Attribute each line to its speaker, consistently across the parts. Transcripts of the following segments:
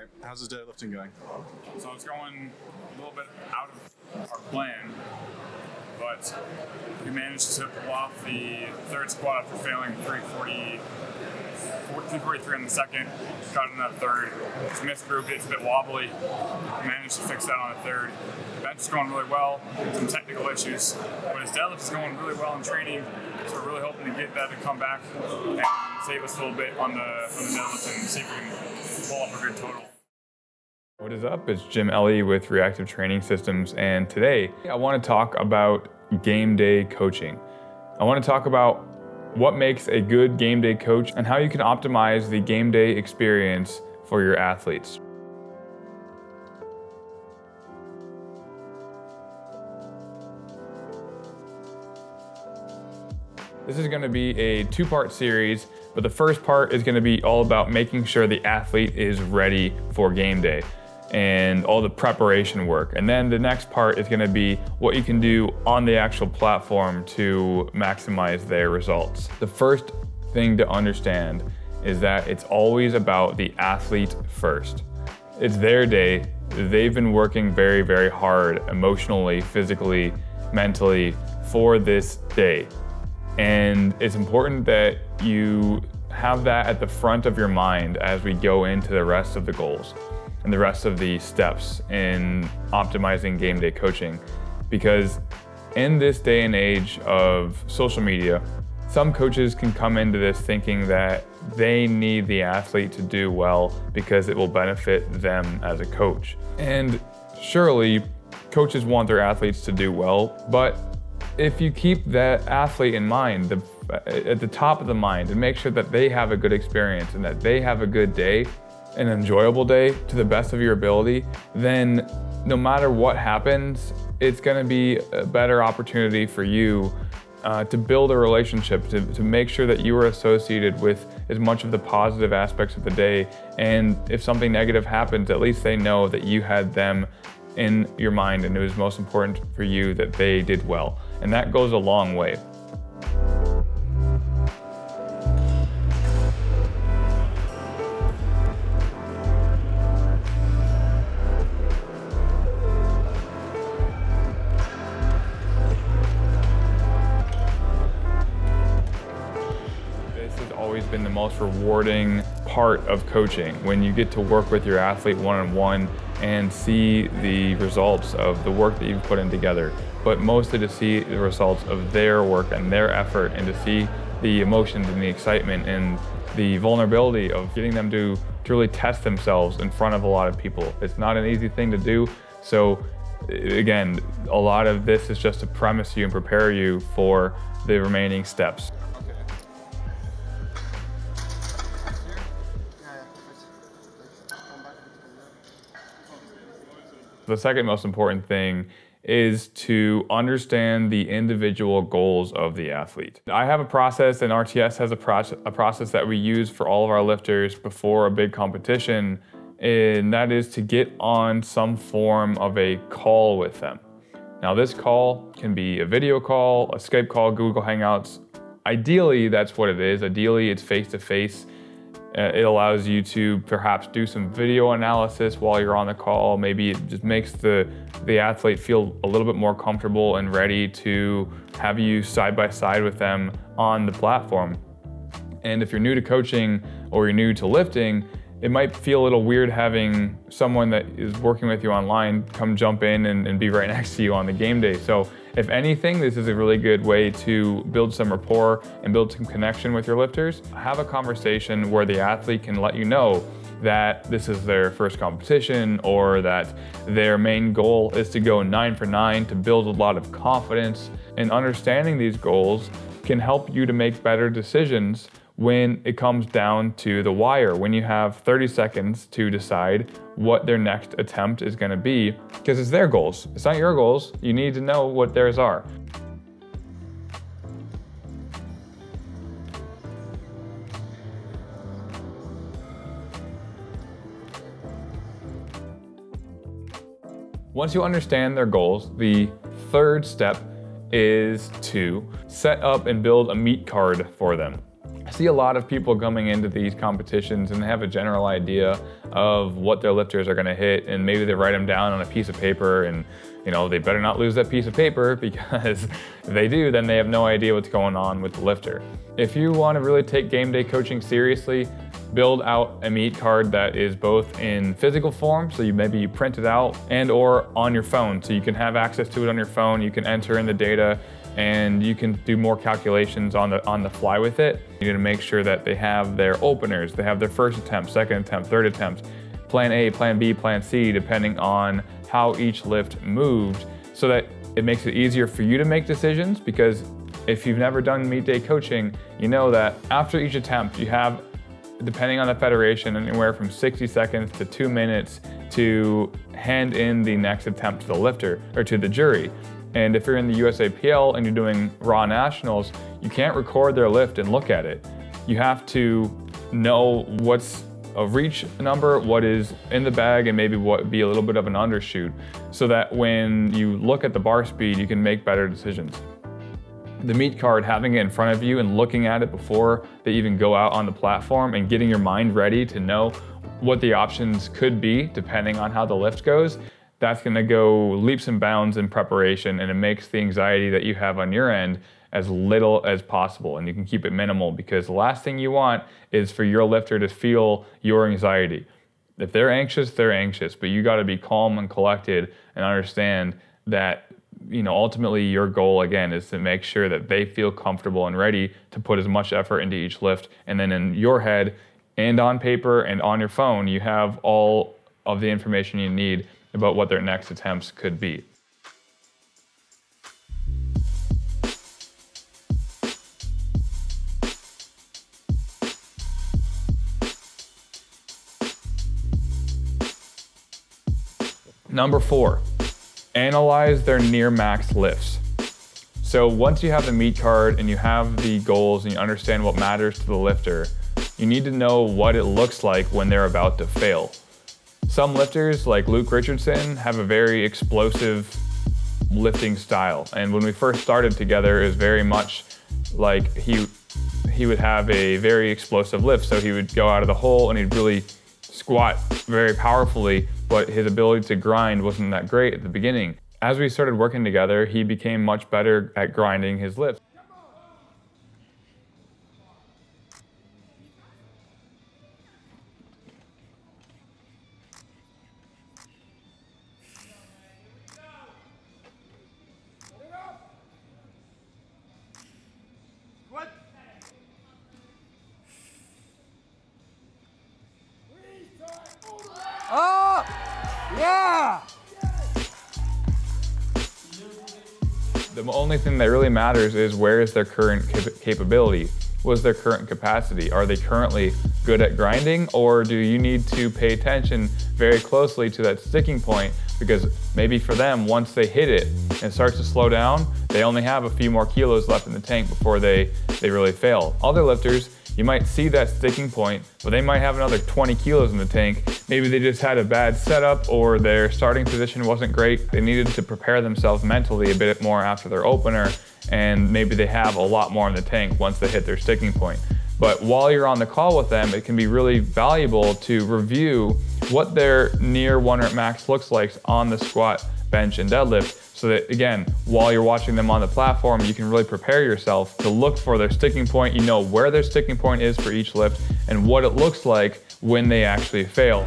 Speaker 1: right, how's the deadlifting going?
Speaker 2: So it's going a little bit out of our plan, but we managed to pull off the third squat after failing 343 on the second. Got in that third. Just misgrouped it. It's a bit wobbly. Managed to fix that on the third. Bench is going really well. Some technical issues, but his deadlift is going really well in training. So we're really hoping to get that to come back and save us a little bit on the deadlift and see if we can pull off a good total.
Speaker 3: What is up? It's Jim Ellie with Reactive Training Systems, and today I want to talk about game day coaching. I want to talk about what makes a good game day coach and how you can optimize the game day experience for your athletes. This is going to be a two-part series, but the first part is going to be all about making sure the athlete is ready for game day and all the preparation work. And then the next part is going to be what you can do on the actual platform to maximize their results. The first thing to understand is that it's always about the athlete first. It's their day. They've been working very, very hard emotionally, physically, mentally for this day. And it's important that you have that at the front of your mind as we go into the rest of the goals and the rest of the steps in optimizing game day coaching. Because in this day and age of social media, some coaches can come into this thinking that they need the athlete to do well because it will benefit them as a coach. And surely coaches want their athletes to do well, but if you keep that athlete in mind, at the top of the mind, and make sure that they have a good experience and that they have a good day, an enjoyable day to the best of your ability, then no matter what happens, it's going to be a better opportunity for you to build a relationship, to make sure that you are associated with as much of the positive aspects of the day. And if something negative happens, at least they know that you had them in your mind and it was most important for you that they did well. And that goes a long way. Always been the most rewarding part of coaching, when you get to work with your athlete one-on-one and see the results of the work that you've put in together, but mostly to see the results of their work and their effort, and to see the emotions and the excitement and the vulnerability of getting them to really test themselves in front of a lot of people. It's not an easy thing to do. So again, a lot of this is just to premise you and prepare you for the remaining steps. The second most important thing is to understand the individual goals of the athlete. I have a process, and RTS has a process that we use for all of our lifters before a big competition, and that is to get on some form of a call with them. Now, this call can be a video call, a Skype call, Google Hangouts. Ideally, that's what it is. Ideally, it's face-to-face. It allows you to perhaps do some video analysis while you're on the call. Maybe it just makes the athlete feel a little bit more comfortable and ready to have you side by side with them on the platform. And if you're new to coaching or you're new to lifting, it might feel a little weird having someone that is working with you online come jump in and be right next to you on the game day. So if anything, this is a really good way to build some rapport and build some connection with your lifters. Have a conversation where the athlete can let you know that this is their first competition, or that their main goal is to go 9 for 9 to build a lot of confidence. And understanding these goals can help you to make better decisions when it comes down to the wire, when you have 30 seconds to decide what their next attempt is going to be, because it's their goals. It's not your goals. You need to know what theirs are. Once you understand their goals, the third step is to set up and build a meet card for them. I see a lot of people coming into these competitions and they have a general idea of what their lifters are gonna hit, and maybe they write them down on a piece of paper, and they better not lose that piece of paper, because if they do, then they have no idea what's going on with the lifter. If you wanna really take game day coaching seriously, build out a meet card that is both in physical form, so maybe you print it out, and or on your phone, so you can have access to it on your phone, you can enter in the data, and you can do more calculations on the fly with it. You're gonna make sure that they have their openers, they have their first attempt, second attempt, third attempt, plan A, plan B, plan C, depending on how each lift moved, so that it makes it easier for you to make decisions, because if you've never done meet day coaching, you know that after each attempt, you have, depending on the federation, anywhere from 60 seconds to 2 minutes to hand in the next attempt to the lifter or to the jury. And if you're in the USAPL and you're doing raw nationals, you can't record their lift and look at it. You have to know what's a reach number, what is in the bag, and maybe what would be a little bit of an undershoot, so that when you look at the bar speed, you can make better decisions. The meet card, having it in front of you and looking at it before they even go out on the platform and getting your mind ready to know what the options could be depending on how the lift goes, that's gonna go leaps and bounds in preparation, and it makes the anxiety that you have on your end as little as possible, and you can keep it minimal, because the last thing you want is for your lifter to feel your anxiety. If they're anxious, but you gotta be calm and collected and understand that ultimately your goal, again, is to make sure that they feel comfortable and ready to put as much effort into each lift. And then in your head and on paper and on your phone, you have all of the information you need about what their next attempts could be. Number 4. Analyze their near max lifts. So once you have the meet card and you have the goals and you understand what matters to the lifter, you need to know what it looks like when they're about to fail. Some lifters, like Luke Richardson, have a very explosive lifting style. And when we first started together, it was very much like he would have a very explosive lift. So he would go out of the hole and he'd really squat very powerfully, but his ability to grind wasn't that great at the beginning. As we started working together, he became much better at grinding his lifts.
Speaker 1: Oh! Yeah!
Speaker 3: The only thing that really matters is where is their current capability? What is their current capacity? Are they currently good at grinding, or do you need to pay attention very closely to that sticking point? Because maybe for them, once they hit it and it starts to slow down, they only have a few more kilos left in the tank before they really fail. Other lifters, you might see that sticking point, but they might have another 20 kilos in the tank. Maybe they just had a bad setup, or their starting position wasn't great. They needed to prepare themselves mentally a bit more after their opener, and maybe they have a lot more in the tank once they hit their sticking point. But while you're on the call with them, it can be really valuable to review what their near 1 rep max looks like on the squat, bench, and deadlift, so that, again, while you're watching them on the platform, you can really prepare yourself to look for their sticking point. You know where their sticking point is for each lift and what it looks like when they actually fail.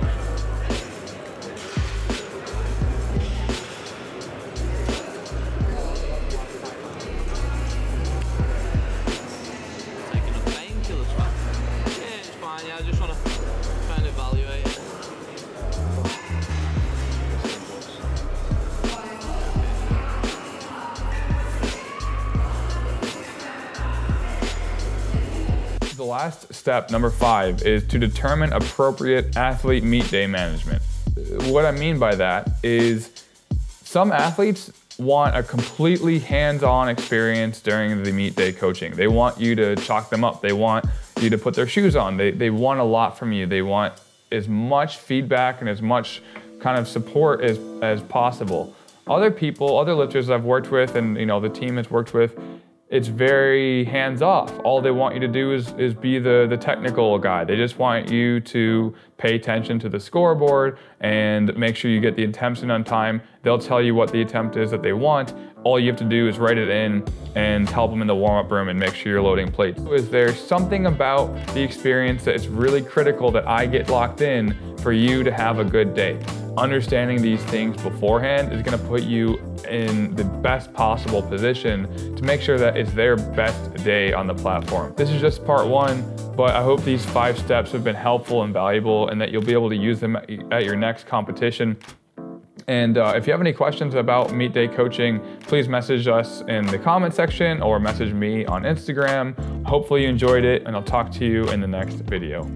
Speaker 3: The last step, number 5, is to determine appropriate athlete meet day management. What I mean by that is some athletes want a completely hands-on experience during the meet day coaching. They want you to chalk them up. They want you to put their shoes on. They want a lot from you. They want as much feedback and as much kind of support as possible. Other people, other lifters I've worked with, and the team has worked with, it's very hands-off. All they want you to do is be the technical guy. They just want you to pay attention to the scoreboard and make sure you get the attempts in on time. They'll tell you what the attempt is that they want. All you have to do is write it in and help them in the warm-up room and make sure you're loading plates. Is there something about the experience that is really critical that I get locked in for you to have a good day? Understanding these things beforehand is gonna put you in the best possible position to make sure that it's their best day on the platform. This is just part one, but I hope these 5 steps have been helpful and valuable and that you'll be able to use them at your next competition. And if you have any questions about Meet Day coaching, please message us in the comment section or message me on Instagram. Hopefully you enjoyed it, and I'll talk to you in the next video.